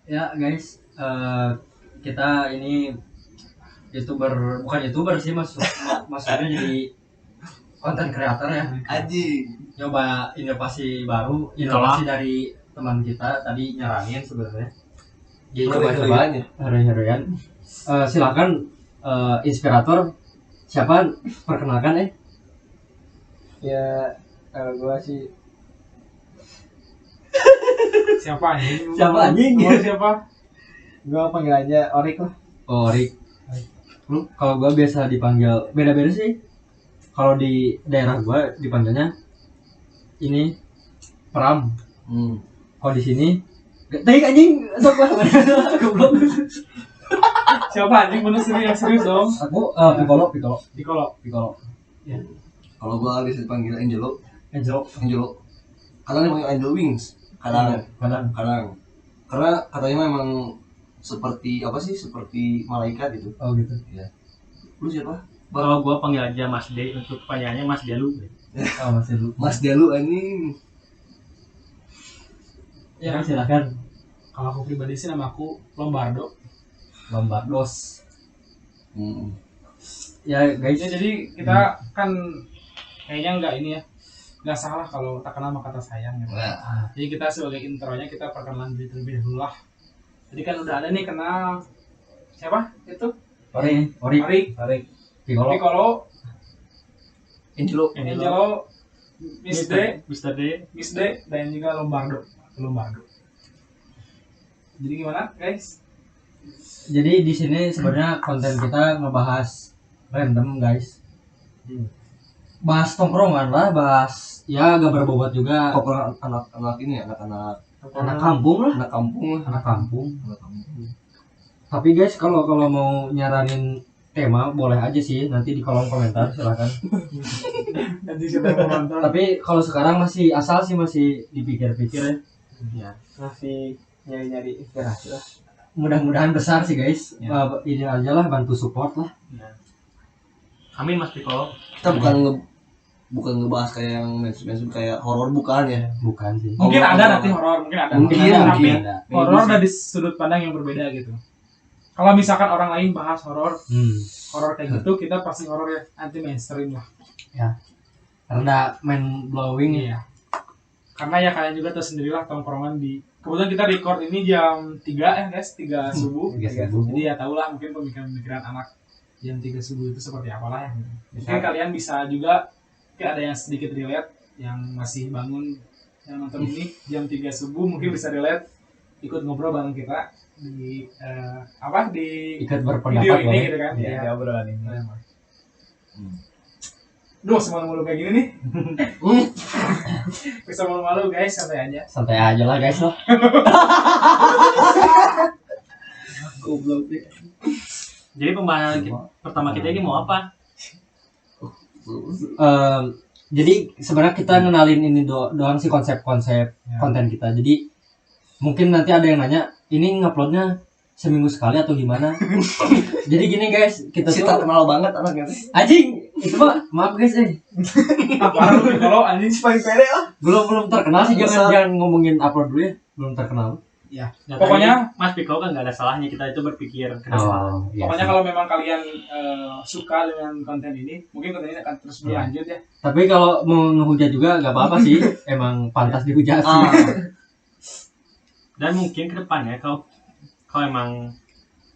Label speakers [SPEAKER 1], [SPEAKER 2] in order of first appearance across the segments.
[SPEAKER 1] Ya guys, kita ini bukan youtuber sih maksudnya jadi konten kreator ya.
[SPEAKER 2] Aji.
[SPEAKER 1] Nyoba inovasi baru, inovasi dari teman kita tadi nyaranin sebenarnya. Jadi coba-coba hari-harian. Silakan inspirator siapa perkenalkan
[SPEAKER 3] Ya, gua sih
[SPEAKER 4] Siapa anjing? Siapa?
[SPEAKER 3] gua panggil aja Orik lah.
[SPEAKER 1] Oh, Rik. Lu kalau gua biasa dipanggil beda-beda sih. Kalau di daerah gua dipanggilnya ini Pram. Kalau di sini tadi anjing sok lah. Goblok.
[SPEAKER 4] Siapa anjing bener serius dong?
[SPEAKER 1] Aku Piccolo.
[SPEAKER 4] Ya.
[SPEAKER 2] Kalau gua bisa dipanggil Angelo.
[SPEAKER 1] Angelo.
[SPEAKER 2] Kadang dipanggil Angel Wings. Kadang. Karena katanya memang seperti apa sih? Seperti malaikat gitu.
[SPEAKER 1] Oh gitu.
[SPEAKER 2] Ya. Lu siapa?
[SPEAKER 5] Kalau gua panggil aja Mas D, untuk panjangnya Mas Delu.
[SPEAKER 1] Oh, masih dulu.
[SPEAKER 2] Mas Delu anjing.
[SPEAKER 1] Ya, silakan.
[SPEAKER 4] Kalau aku pribadi sih nama aku Lombardo.
[SPEAKER 1] Lombardos. Ya guys,
[SPEAKER 4] Ya, jadi kita kan kayaknya nggak salah kalau tak kenal maka tak sayang gitu.
[SPEAKER 2] Nah,
[SPEAKER 4] Jadi kita sebagai intronya kita perkenalan diri terlebih dahulu lah. Jadi kan udah ada nih kenal siapa itu?
[SPEAKER 1] Ori. Piccolo.
[SPEAKER 4] Piccolo,
[SPEAKER 2] Angelo.
[SPEAKER 4] Angelo,
[SPEAKER 5] Mr.
[SPEAKER 4] Miss D, dan juga Lombardo. Jadi gimana guys?
[SPEAKER 1] Jadi di sini sebenarnya konten kita ngebahas random guys. Bahas tongkrongan lah, bahas ya gak berbobot juga.
[SPEAKER 2] Tongkrongan anak-anak ini ya, anak-anak
[SPEAKER 1] Anak kampung lah.
[SPEAKER 2] anak kampung.
[SPEAKER 1] Anak kampung. Tapi guys kalau mau nyaranin tema boleh aja sih nanti di kolom komentar silakan.
[SPEAKER 4] Nanti kita menonton.
[SPEAKER 1] Tapi kalau sekarang masih asal sih masih dipikir-pikir ya.
[SPEAKER 5] Ya.
[SPEAKER 3] Masih nyari inspirasi lah.
[SPEAKER 1] Mudah-mudahan besar sih guys.
[SPEAKER 5] Ya.
[SPEAKER 1] Ini aja lah bantu support lah.
[SPEAKER 5] Amin Mas Piccolo.
[SPEAKER 2] Kita bukan ngebahas kayak yang mainstream kayak horor bukan ya.
[SPEAKER 1] Bukan sih.
[SPEAKER 4] Mungkin
[SPEAKER 2] Oh,
[SPEAKER 4] ada
[SPEAKER 2] oh,
[SPEAKER 4] nanti horor, mungkin ada.
[SPEAKER 2] Mungkin,
[SPEAKER 4] Tapi
[SPEAKER 1] ada.
[SPEAKER 4] horor dari sudut pandang yang berbeda gitu. Kalau misalkan orang lain bahas horor kayak gitu, kita pasti horor ya anti mainstream lah.
[SPEAKER 1] Karena main blowing
[SPEAKER 4] Iya. Karena ya kalian juga tahu sendirilah tongkrongan di kebetulan kita record ini jam 3 ya guys, 3 subuh.
[SPEAKER 1] 3 subuh.
[SPEAKER 4] Jadi ya tahulah mungkin pemikiran-pemikiran anak jam 3 subuh itu seperti apalah ya. Mungkin kalian bisa juga mungkin ada yang sedikit relate yang masih bangun yang nonton ini jam 3 subuh mungkin bisa relate ikut ngobrol bareng kita di di
[SPEAKER 1] ikut
[SPEAKER 4] video
[SPEAKER 1] berpendapat
[SPEAKER 4] ini
[SPEAKER 1] boleh.
[SPEAKER 4] gitu kan.
[SPEAKER 3] Ya,
[SPEAKER 4] Ya.
[SPEAKER 3] obrolan ini.
[SPEAKER 4] Duh, semalu-malu kayak gini nih. Bisa malu-malu guys, santai aja.
[SPEAKER 1] Santai aja lah guys loh.
[SPEAKER 2] Goblok deh.
[SPEAKER 5] Jadi pembahasan pertama kita ini mau apa?
[SPEAKER 1] Jadi sebenarnya kita ngenalin ini doang sih konsep-konsep konten kita. Jadi mungkin nanti ada yang nanya, ini nguploadnya seminggu sekali atau gimana? Jadi gini guys, kita
[SPEAKER 2] Si
[SPEAKER 1] tuh
[SPEAKER 2] terkenal banget anaknya.
[SPEAKER 1] anjing itu mah maaf guys
[SPEAKER 4] Parah lu kalau anjing sih paling pede lah.
[SPEAKER 1] belum terkenal sih jangan ngomongin upload dulu ya, belum terkenal.
[SPEAKER 4] Ya,
[SPEAKER 5] Nah,
[SPEAKER 4] pokoknya
[SPEAKER 5] Mas Piccolo kan nggak ada salahnya kita itu berpikir ke depan.
[SPEAKER 1] Iya
[SPEAKER 4] pokoknya
[SPEAKER 1] sih.
[SPEAKER 4] kalau memang kalian suka dengan konten ini, mungkin konten ini akan terus berlanjut ya.
[SPEAKER 1] Tapi kalau mau ngehujat juga nggak apa-apa sih, emang pantas dihujat sih.
[SPEAKER 5] Dan mungkin ke depannya kalau emang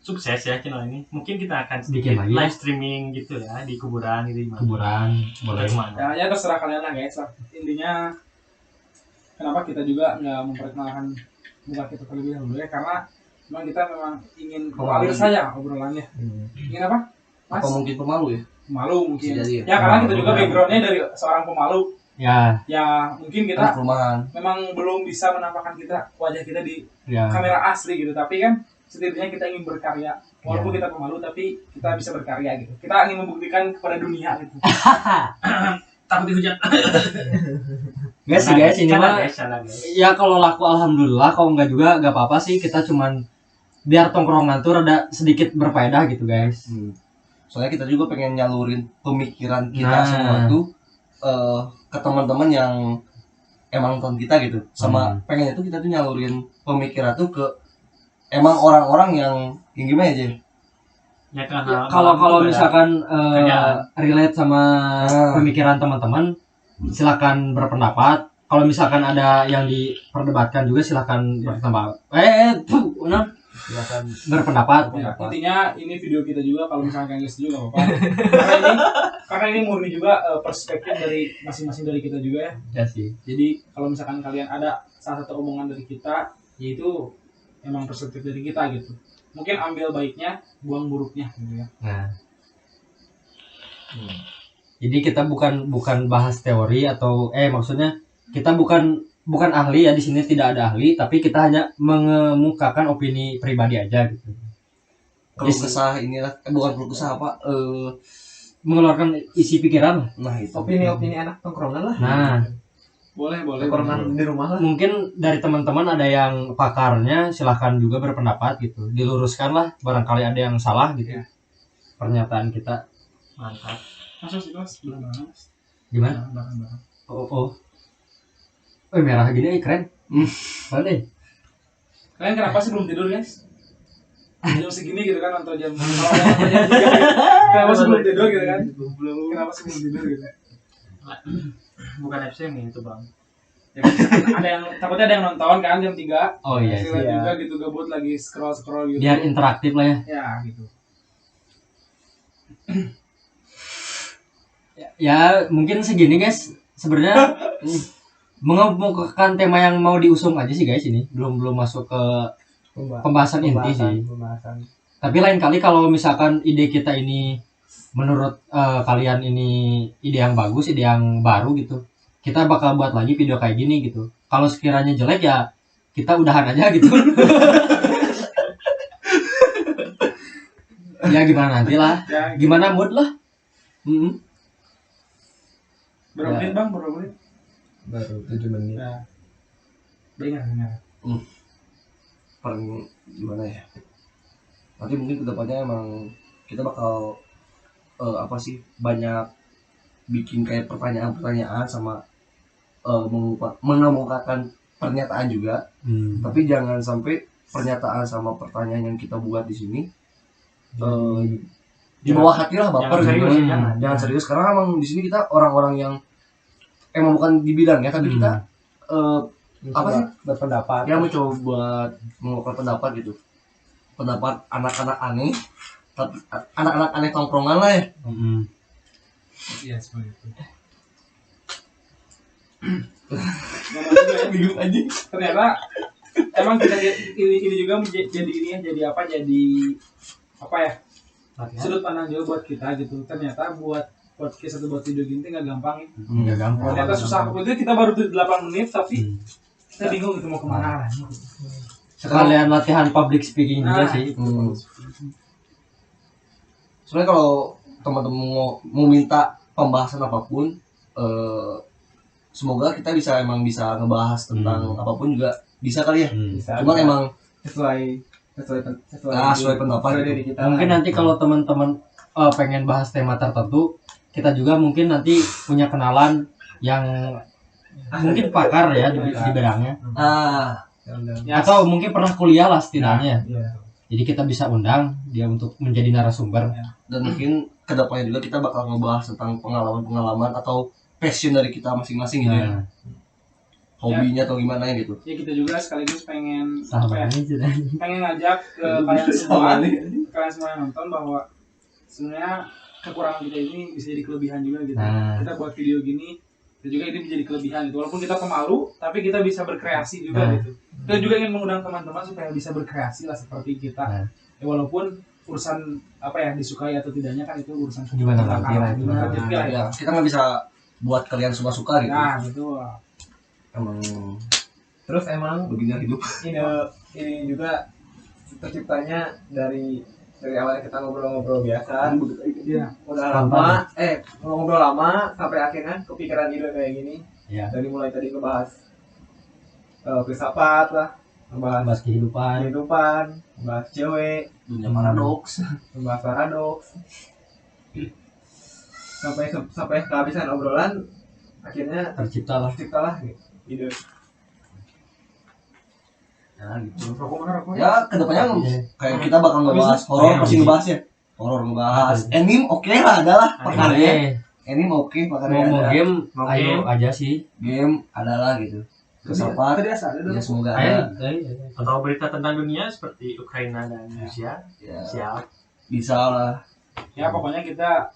[SPEAKER 5] sukses ya channel ini, mungkin kita akan
[SPEAKER 1] Bikin lagi ya.
[SPEAKER 5] live streaming gitu ya di kuburan gitu di mana.
[SPEAKER 1] Kuburan boleh.
[SPEAKER 4] Ya, ya terserah kalian lah guys lah. Intinya kenapa kita juga nggak memperkenalkan muka kita terlebih dahulu ya, karena memang kita memang ingin mengalir saja obrolannya. Ingin apa? Mas?
[SPEAKER 2] Apa mungkin pemalu ya?
[SPEAKER 4] Pemalu mungkin.
[SPEAKER 2] Bisa jadi ya.
[SPEAKER 4] Ya karena kita juga backgroundnya dari seorang pemalu.
[SPEAKER 1] Ya,
[SPEAKER 4] Ya mungkin
[SPEAKER 2] Kita
[SPEAKER 4] kita
[SPEAKER 2] perumahan.
[SPEAKER 4] memang belum bisa menampakkan wajah kita di
[SPEAKER 1] ya.
[SPEAKER 4] kamera asli gitu, tapi kan setidaknya kita ingin berkarya walaupun kita pemalu tapi kita bisa berkarya gitu, kita ingin membuktikan kepada dunia gitu.
[SPEAKER 5] Takut dihujat.
[SPEAKER 1] Guys sih guys, ini mah
[SPEAKER 5] guys.
[SPEAKER 1] ya kalau laku alhamdulillah, kalau enggak juga enggak apa-apa sih, kita cuman biar tongkrongan tuh rada sedikit berfaedah gitu guys.
[SPEAKER 2] Soalnya kita juga pengen nyalurin pemikiran kita
[SPEAKER 1] Nah.
[SPEAKER 2] semua tuh ke teman-teman yang emang nonton kita gitu. Sama pengennya tuh kita tuh nyalurin pemikiran tuh ke emang orang-orang yang gimana aja?
[SPEAKER 5] Ya karena
[SPEAKER 1] Kalau misalkan
[SPEAKER 5] kerjaan.
[SPEAKER 1] relate sama pemikiran teman-teman, silakan berpendapat. Kalau misalkan ada yang diperdebatkan juga silakan berpendapat. Silakan berpendapat.
[SPEAKER 4] Ya, intinya ini video kita juga, kalau misalkan kalian setuju nggak apa-apa. karena ini murni juga perspektif dari masing-masing dari kita juga ya.
[SPEAKER 1] Ya sih.
[SPEAKER 4] Jadi kalau misalkan kalian ada salah satu omongan dari kita, yaitu emang perspektif dari kita gitu. Mungkin ambil baiknya, buang buruknya gitu ya.
[SPEAKER 1] Nah. Jadi kita bukan bahas teori atau maksudnya kita bukan ahli ya, di sini tidak ada ahli, tapi kita hanya mengemukakan opini pribadi aja gitu.
[SPEAKER 2] Kalau kesah inilah bukan perlu kesah apa
[SPEAKER 1] Mengeluarkan isi pikiran.
[SPEAKER 2] nah itu
[SPEAKER 3] Opini anak tongkrongan lah.
[SPEAKER 1] Nah,
[SPEAKER 4] Boleh.
[SPEAKER 3] Tongkrongan di rumah lah.
[SPEAKER 1] mungkin dari teman-teman ada yang pakarnya, silahkan juga berpendapat gitu. Diluruskan lah, barangkali ada yang salah gitu.
[SPEAKER 4] Ya.
[SPEAKER 1] Pernyataan kita.
[SPEAKER 5] Mantap.
[SPEAKER 4] Masuk sih Mas, belakang.
[SPEAKER 1] Gimana?
[SPEAKER 4] Belakang.
[SPEAKER 1] Oh. Merah gini keren. Mana?
[SPEAKER 4] Kalian kenapa sih belum tidur guys? Jam segini gitu kan, nonton jam. Kalau nonton jam 3 gitu, kenapa sih belum tidur gitu kan? Kenapa sih belum tidur gitu?
[SPEAKER 5] Bukan FCM itu bang.
[SPEAKER 4] Ya, misalkan ada yang takutnya ada yang nonton kan jam 3.
[SPEAKER 1] Oh iya sih.
[SPEAKER 4] Sila juga gitu gabut lagi scroll gitu.
[SPEAKER 1] Biar interaktif lah ya.
[SPEAKER 4] Ya gitu.
[SPEAKER 1] Ya mungkin segini guys. Sebenarnya mengemukakan tema yang mau diusung aja sih guys ini. Belum masuk ke pembahasan inti sih. Tapi lain kali kalau misalkan ide kita ini menurut kalian ini ide yang bagus, ide yang baru gitu, kita bakal buat lagi video kayak gini gitu. Kalau sekiranya jelek ya kita udahan aja gitu. Ya gimana nanti lah,
[SPEAKER 4] Ya,
[SPEAKER 1] gimana mood lah.
[SPEAKER 4] berapa menit bang? Berapa menit?
[SPEAKER 3] Baru 7 menit.
[SPEAKER 4] Ya. Dengar.
[SPEAKER 2] paling gimana ya, nanti mungkin kedepannya emang kita bakal banyak bikin kayak pertanyaan-pertanyaan sama mengemukakan pernyataan juga, tapi jangan sampai pernyataan sama pertanyaan yang kita buat di sini di bawah hati lah, baper
[SPEAKER 5] Jangan serius,
[SPEAKER 2] gitu. Jangan serius karena emang di sini kita orang-orang yang emang bukan di bidangnya, tapi kita apa sih
[SPEAKER 3] berpendapat
[SPEAKER 2] ya mencoba mengemukakan pendapat gitu, pendapat anak-anak aneh, tapi anak-anak aneh tongkrongan lah ya.
[SPEAKER 4] Iya seperti itu.
[SPEAKER 2] Bingung aja.
[SPEAKER 4] Ternyata emang kita ini juga jadi ini ya, jadi apa ya, sudut pandang juga buat kita gitu. Ternyata buat podcast atau buat video gini nggak gampang ya.
[SPEAKER 1] Nggak gampang.
[SPEAKER 4] Ternyata susah. Itu kita baru 8 menit tapi kita bingung gitu mau kemana.
[SPEAKER 1] Sekalian latihan public speaking juga sih.
[SPEAKER 2] Sebenarnya kalau teman-teman mau minta pembahasan apapun, semoga kita bisa ngebahas tentang apapun juga bisa kali ya.
[SPEAKER 3] bisa
[SPEAKER 2] Cuman
[SPEAKER 3] bisa.
[SPEAKER 2] emang
[SPEAKER 3] sesuai
[SPEAKER 2] pendapat gitu.
[SPEAKER 3] diri kita
[SPEAKER 1] Mungkin
[SPEAKER 3] lah.
[SPEAKER 1] nanti kalau teman-teman pengen bahas tema tertentu, kita juga mungkin nanti punya kenalan yang mungkin pakar ya di bidangnya,
[SPEAKER 4] Ya,
[SPEAKER 1] atau mungkin pernah kuliah lah setidaknya.
[SPEAKER 3] Iya.
[SPEAKER 1] Jadi kita bisa undang dia untuk menjadi narasumber.
[SPEAKER 2] Dan mungkin kedepannya juga kita bakal ngebahas tentang pengalaman-pengalaman atau passion dari kita masing-masing gitu ya.
[SPEAKER 1] Nah,
[SPEAKER 2] Hobinya atau gimana ya gitu.
[SPEAKER 4] ya kita juga sekaligus pengen apa ya,
[SPEAKER 1] sahabat ini sudah.
[SPEAKER 4] pengen ngajak ke kalian semua yang nonton bahwa sebenarnya kekurangan kita ini bisa jadi kelebihan juga gitu.
[SPEAKER 1] Nah.
[SPEAKER 4] Kita buat video gini itu juga ini menjadi kelebihan gitu. Walaupun kita pemalu tapi kita bisa berkreasi juga
[SPEAKER 1] Nah.
[SPEAKER 4] gitu. Kita juga ingin mengundang teman-teman supaya bisa berkreasi lah seperti kita.
[SPEAKER 1] Nah.
[SPEAKER 4] Ya, walaupun urusan apa ya disukai atau tidaknya kan itu urusan
[SPEAKER 1] Gimana
[SPEAKER 4] kita.
[SPEAKER 1] nanti lah itu.
[SPEAKER 4] Gimana nanti lah ya.
[SPEAKER 2] Ya, kita nggak bisa buat kalian suka-suka gitu.
[SPEAKER 4] Nah, betul.
[SPEAKER 2] Emang
[SPEAKER 3] Terus emang
[SPEAKER 2] begini hidup.
[SPEAKER 3] ini juga terciptanya dari awalnya kita ngobrol-ngobrol biasa.
[SPEAKER 4] Iya.
[SPEAKER 3] Udah lama ngobrol lama sampai akhirnya kepikiran ide kayak gini.
[SPEAKER 1] Ya,
[SPEAKER 3] Dari mulai tadi ngebahas filsafat lah, ngebahas
[SPEAKER 1] bahas kehidupan.
[SPEAKER 3] ngebahas cewek,
[SPEAKER 2] Dunia paradoks.
[SPEAKER 3] ngebahas paradoks. Sampai kehabisan obrolan, akhirnya
[SPEAKER 1] Terciptalah.
[SPEAKER 3] terciptalah ide.
[SPEAKER 2] Ya gitu.
[SPEAKER 3] Rokok mana rokok?
[SPEAKER 2] Ya kedepannya kayak kita bakal ngebahas horor, pasti ngebahas ya. Horor ngebahas. Anime oke lah, adalah pakarnya. Anime oke, pakarnya
[SPEAKER 1] mau
[SPEAKER 2] ada.
[SPEAKER 1] game
[SPEAKER 5] Mau
[SPEAKER 1] ayo
[SPEAKER 5] game.
[SPEAKER 1] aja sih.
[SPEAKER 2] Game adalah gitu. Kesopat.
[SPEAKER 3] Tadi asal ada
[SPEAKER 2] Ya
[SPEAKER 3] dong.
[SPEAKER 2] semoga
[SPEAKER 1] Ayo,
[SPEAKER 2] ada.
[SPEAKER 5] Atau berita tentang dunia seperti Ukraina dan Rusia.
[SPEAKER 2] Ya
[SPEAKER 5] Siap.
[SPEAKER 2] bisa lah.
[SPEAKER 4] Ya pokoknya kita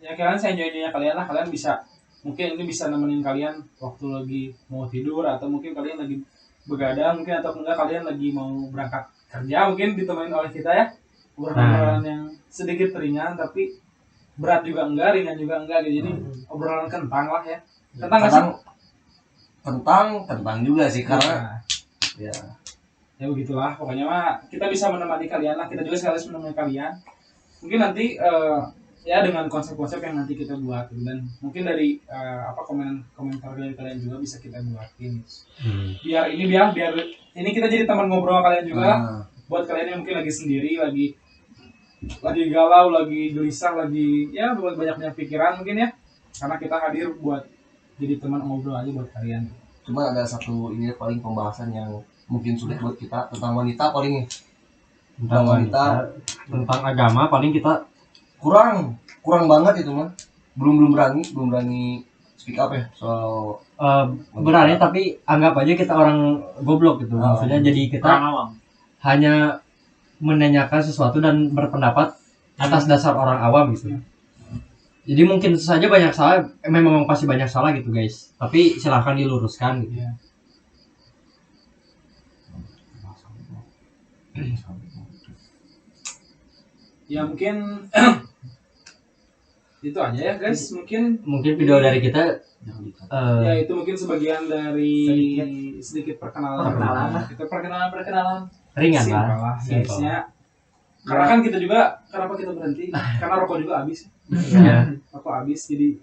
[SPEAKER 4] ya kalian saya enjoy-nya kalian lah, kalian bisa mungkin ini bisa nemenin kalian waktu lagi mau tidur, atau mungkin kalian lagi begadang mungkin, atau enggak kalian lagi mau berangkat kerja, mungkin ditemenin oleh kita ya, obrolan yang sedikit ringan tapi berat juga enggak, ringan juga enggak gitu. Jadi obrolan kentang lah ya, kentang nggak sih?
[SPEAKER 2] Tentang juga sih karena ya
[SPEAKER 4] Ya begitulah pokoknya mah, kita bisa menemani kalian lah, kita juga sekaligus menemani kalian mungkin nanti ya dengan konsep-konsep yang nanti kita buat gitu. Dan mungkin dari komentar dari kalian juga bisa kita buatin biar ini kita jadi teman ngobrol kalian juga lah. Buat kalian yang mungkin lagi sendiri, lagi galau, lagi gelisah, lagi ya banyak pikiran mungkin ya, karena kita hadir buat jadi teman ngobrol aja buat kalian.
[SPEAKER 2] cuma ada satu ini paling pembahasan yang mungkin sulit buat kita tentang wanita paling
[SPEAKER 1] Tentang wanita, tentang agama paling kita
[SPEAKER 2] kurang banget itu mah belum berani speak up ya soal
[SPEAKER 1] berani, tapi anggap aja kita orang goblok gitu. Maksudnya jadi kita
[SPEAKER 5] Orang awam.
[SPEAKER 1] hanya menanyakan sesuatu dan berpendapat atas dasar orang awam gitu. Jadi mungkin saja banyak salah, memang pasti banyak salah gitu guys. Tapi silahkan diluruskan gitu.
[SPEAKER 4] Ya. Ya mungkin itu aja ya guys, mungkin
[SPEAKER 1] Video dari kita
[SPEAKER 4] ya itu mungkin sebagian dari sedikit perkenalan. Kita perkenalan
[SPEAKER 1] ringan
[SPEAKER 4] simpel
[SPEAKER 1] lah.
[SPEAKER 4] guysnya. Karena kan kita juga, kenapa kita berhenti? Karena rokok juga habis.
[SPEAKER 1] Ya.
[SPEAKER 4] Rokok habis, jadi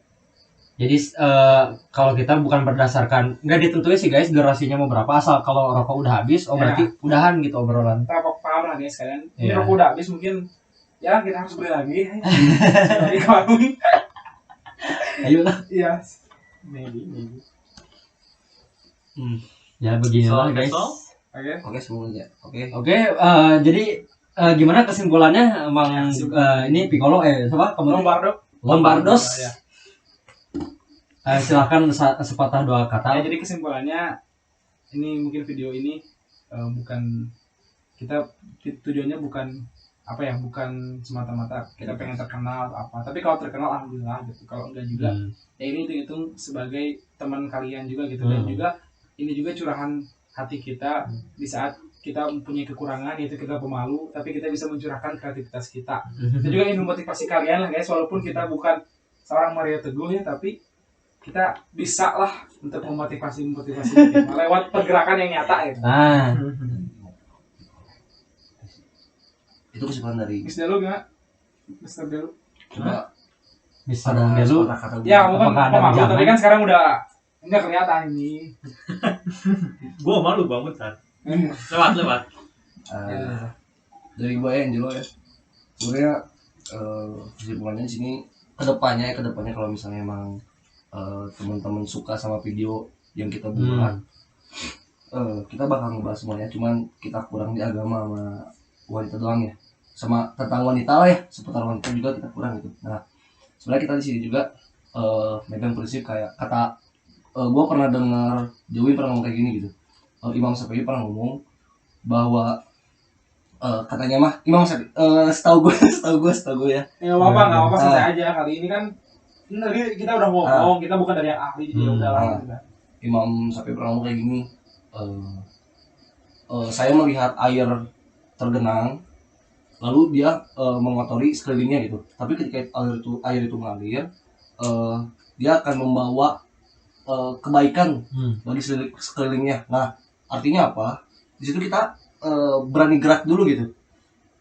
[SPEAKER 1] kalau kita bukan berdasarkan, nggak ditentuin sih guys durasinya mau berapa, asal kalau rokok udah habis, berarti udahan gitu obrolan.
[SPEAKER 4] kita paham lah guys kalian. Ini
[SPEAKER 1] Iya.
[SPEAKER 4] rokok udah habis, mungkin ya kita harus beli lagi. Beli ke warung.
[SPEAKER 1] Ayo lah.
[SPEAKER 4] Iya.
[SPEAKER 5] Maybe.
[SPEAKER 1] Ya beginilah guys.
[SPEAKER 4] Oke.
[SPEAKER 2] oke semuanya oke
[SPEAKER 1] Oke, jadi gimana kesimpulannya emang ini Piccolo siapa? Kamu Lombardos.
[SPEAKER 4] Ya.
[SPEAKER 1] Silakan sepatah dua
[SPEAKER 4] Ya,
[SPEAKER 1] kata.
[SPEAKER 4] jadi kesimpulannya ini mungkin video ini bukan kita tujuannya bukan bukan semata-mata kita pengen terkenal apa, tapi kalau terkenal alhamdulillah gitu, kalau enggak juga ya ini hitung sebagai teman kalian juga gitu. Dan juga ini juga curahan hati kita di saat kita mempunyai kekurangan, yaitu kita pemalu, tapi kita bisa mencurahkan kreativitas kita. Kita juga ingin memotivasi kalian lah guys, walaupun kita bukan seorang Mario Teguh ya, tapi kita bisa lah untuk memotivasi kita lewat pergerakan yang nyata gitu.
[SPEAKER 1] Nah,
[SPEAKER 2] itu kesimpulan dari
[SPEAKER 4] Mister Delu gimana? Mister Delu?
[SPEAKER 2] coba
[SPEAKER 1] Mister
[SPEAKER 2] ada
[SPEAKER 1] Delu.
[SPEAKER 2] sepatah kata
[SPEAKER 4] Ya, bukan
[SPEAKER 1] Apakah ada
[SPEAKER 4] pemalu,
[SPEAKER 1] jangan?
[SPEAKER 4] tapi kan sekarang udah enggak kelihatan ini.
[SPEAKER 5] Gua malu banget kan. Lewat.
[SPEAKER 2] Dari gue Angelo ya sebenarnya kesimpulannya di sini kedepannya kalau misalnya emang teman-teman suka sama video yang kita buat kita bakal ngebahas semuanya, cuman kita kurang di agama sama wanita doang ya, sama tentang wanita lah ya, seputar wanita juga kita kurang gitu. Nah sebenarnya kita di sini juga megang prinsip kayak kata gue pernah dengar Joey pernah ngomong kayak gini gitu. Imam Syafi'i pernah ngomong bahwa katanya mah Imam Syafi'i setahu gue ya.
[SPEAKER 4] Ya nggak apa-apa santai aja. Kali ini kan tadi kita udah ngomong, kita bukan dari yang ahli, jadi udah lah.
[SPEAKER 2] Imam Syafi'i pernah ngomong kayak gini. Saya melihat air tergenang, lalu dia mengotori sekelilingnya gitu. Tapi ketika air itu mengalir, dia akan membawa kebaikan bagi sekelilingnya. Nah, artinya apa? Di situ kita berani gerak dulu gitu.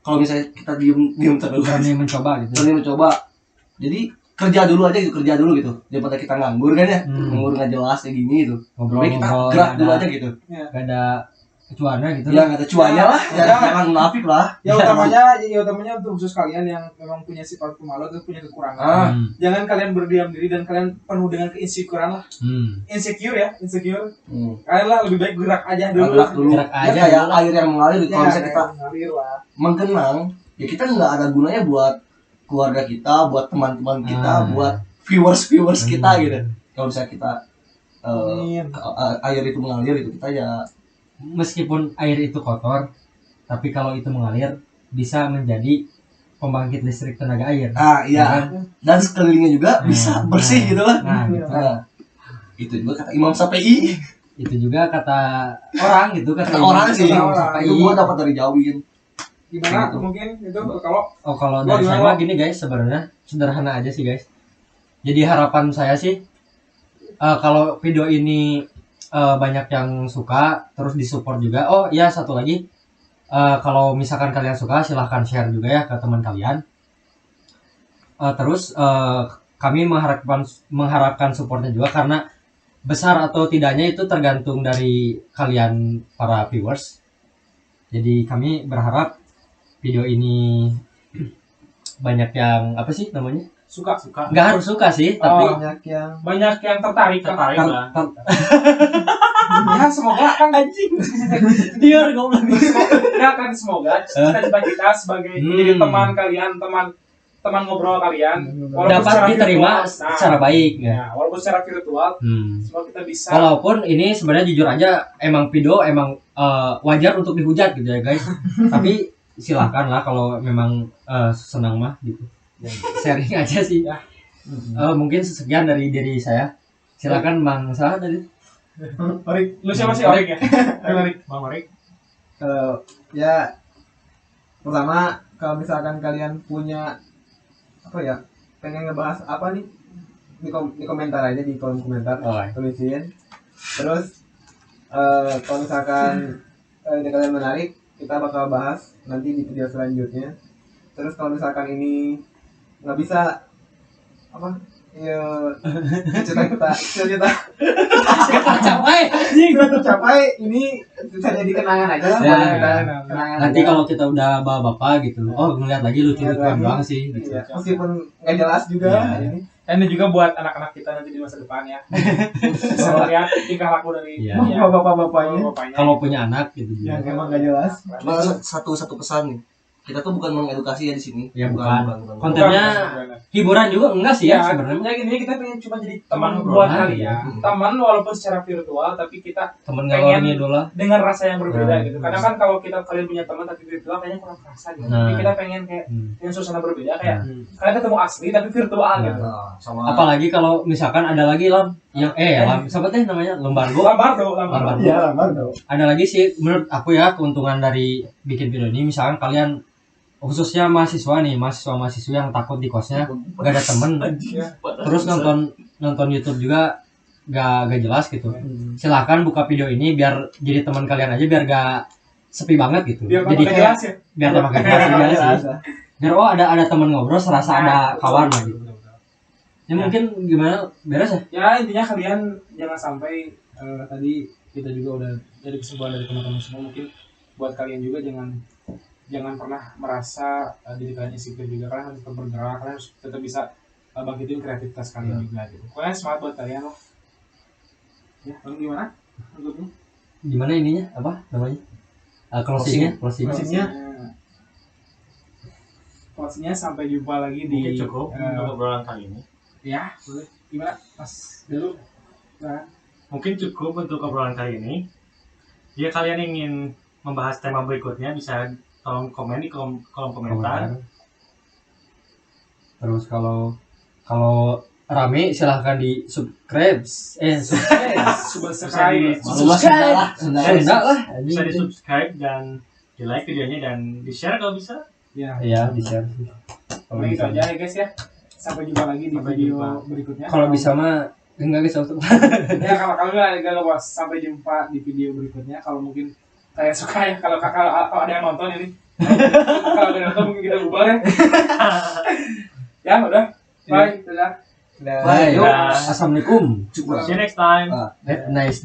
[SPEAKER 2] Kalau misalnya kita diem terus,
[SPEAKER 1] berani mencoba gitu.
[SPEAKER 2] berani mencoba. Jadi kerja dulu gitu. Daripada kita nganggur kan ya, nganggur nggak jelas kayak gini gitu. Tapi kita
[SPEAKER 1] Ngobrol-ngobrol,
[SPEAKER 2] gerak dulu aja gitu.
[SPEAKER 1] Gak ada cuannya gitu.
[SPEAKER 2] Ya nggak ada cuannya lah, ya jangan munafik lah.
[SPEAKER 3] Ya utamanya untuk khusus kalian yang memang punya sifat pemalu atau punya kekurangan. Jangan kalian berdiam diri dan kalian penuh dengan keinsecurean lah. Insecure. Kalian lah lebih baik gerak aja dulu.
[SPEAKER 1] Gerak aja
[SPEAKER 2] Ya kayak air yang mengalir. Kalau misalnya kita
[SPEAKER 3] mengalir lah.
[SPEAKER 2] mengkenang, ya kita nggak ada gunanya buat keluarga kita, buat teman-teman kita, buat viewers kita gitu. Kalau misalnya kita air itu mengalir itu kita ya
[SPEAKER 1] meskipun air itu kotor, tapi kalau itu mengalir bisa menjadi pembangkit listrik tenaga air.
[SPEAKER 2] Iya. Dan sekelilingnya juga bisa bersih gitu lah. Itu juga kata Imam Syafi'i.
[SPEAKER 1] Itu juga kata orang gitu, kata
[SPEAKER 2] orang sih.
[SPEAKER 1] Syafi'i.
[SPEAKER 2] Itu gua dapat dari Jawi.
[SPEAKER 3] Gimana gitu. Mungkin itu kalau
[SPEAKER 1] dari saya gini guys, sebenarnya sederhana aja sih guys. Jadi harapan saya sih kalau video ini banyak yang suka, terus disupport juga. Oh iya, satu lagi, kalau misalkan kalian suka silahkan share juga ya ke teman kalian. Terus kami mengharapkan supportnya juga, karena besar atau tidaknya itu tergantung dari kalian para viewers. Jadi kami berharap video ini banyak yang apa sih namanya,
[SPEAKER 4] suka
[SPEAKER 1] nggak harus suka sih, tapi
[SPEAKER 3] banyak yang tertarik
[SPEAKER 5] lah.
[SPEAKER 3] Ya semoga kan
[SPEAKER 1] anjing dia goblok.
[SPEAKER 3] Ya kan semoga cita-cita kita sebagai menjadi teman kalian, teman ngobrol kalian
[SPEAKER 1] dapat diterima secara baik ya.
[SPEAKER 3] Walaupun secara virtual, semoga kita bisa.
[SPEAKER 1] Walaupun ini sebenarnya jujur aja emang video emang wajar untuk dihujat gitu ya guys. Tapi silakan lah kalau memang senang mah gitu. Sharing aja sih. Mungkin sekian dari diri saya. Silakan Bang Salah tadi.
[SPEAKER 3] Orik, lu siapa sih Orik ya?
[SPEAKER 4] Bang Orik.
[SPEAKER 3] Ya pertama, kalau misalkan kalian punya apa ya, pengen ngebahas apa nih, di komentar aja, di kolom komentar tulisin. Terus kalau misalkan kalian menarik, kita bakal bahas nanti di video selanjutnya. Terus kalau misalkan ini nggak bisa apa ya, cita-cita tercapai, ini bisa jadi kenangan aja lah buat kita.
[SPEAKER 1] Nanti kalau kita udah bapak gitu, ngeliat lagi lucu-lucuan doang sih gitu.
[SPEAKER 3] Ya, meskipun nggak jelas juga ini.
[SPEAKER 4] Dan juga buat anak-anak kita nanti di masa depan ya. Bisa melihat tingkah laku dari
[SPEAKER 3] bapak-bapaknya.
[SPEAKER 1] Kalau punya anak gitu.
[SPEAKER 3] Yang emang nggak jelas.
[SPEAKER 2] Cuma satu pesan nih. Kita tuh bukan mengedukasi ya di sini.
[SPEAKER 1] Ya bukan. Kontennya hiburan juga enggak sih ya sebenarnya.
[SPEAKER 3] Ini kita pengen cuma jadi
[SPEAKER 4] teman buat kalian. Teman walaupun secara virtual, tapi kita
[SPEAKER 1] teman ngalor ngidul
[SPEAKER 4] dengan rasa yang berbeda gitu. Karena kan kalau kalian punya teman tapi virtual kayaknya kurang kerasa gitu. Tapi kita pengen kayak yang suasana berbeda, kayak kalian ketemu asli tapi virtual gitu.
[SPEAKER 1] Apalagi kalau misalkan ada lagi yang siapa teh namanya Lombardo.
[SPEAKER 3] Iya, Lombardo.
[SPEAKER 1] Ada lagi sih menurut aku ya keuntungan dari bikin video ini, misalkan kalian khususnya mahasiswa yang takut di kosnya gak ada temen, terus nonton YouTube juga gak jelas gitu. Silahkan buka video ini biar jadi teman kalian aja, biar gak sepi banget gitu. Jadi
[SPEAKER 3] jelas ya.
[SPEAKER 1] Biar makin jelas sih. Biar ada teman ngobrol, serasa ada kawan lah gitu. Ya mungkin gimana, beres ya?
[SPEAKER 4] Ya intinya kalian jangan sampai tadi kita juga udah dari kesimpulan dari teman-teman semua, mungkin buat kalian juga jangan pernah merasa diri kalian insecure juga. Kalian harus tetap bergerak, kalian harus tetap bisa bangkitin kreativitas kalian juga gitu. Pokoknya semangat buat kalian loh. Ya, lalu gimana? Untuknya?
[SPEAKER 1] Gimana ininya? Apa namanya?
[SPEAKER 4] Closingnya sampai jumpa lagi di.
[SPEAKER 5] Mungkin cukup untuk obrolan kali ini.
[SPEAKER 4] Ya, boleh. Gimana? Mas dulu. Nah.
[SPEAKER 5] Mungkin cukup untuk obrolan kali ini. Jika kalian ingin membahas tema berikutnya, bisa tolong komen di kolom komentar.
[SPEAKER 1] Terus kalau rame silahkan di subscribe.
[SPEAKER 5] Bisa di subscribe dan di like videonya dan di share kalau bisa.
[SPEAKER 1] Ya di share.
[SPEAKER 4] Kalau gitu aja ya guys ya. Sampai jumpa lagi di video berikutnya.
[SPEAKER 1] Kalau bisa mah enggak guys untuk.
[SPEAKER 4] Ya kalau enggak bos, sampai jumpa di video berikutnya. Kalau mungkin saya suka ya kalau ada yang nonton ini. Kalau ada yang nonton mungkin kita bubar ya. Ya udah. Bye. Dadah.
[SPEAKER 1] Bye. Assalamualaikum.
[SPEAKER 5] See you next time.
[SPEAKER 1] Have a nice day.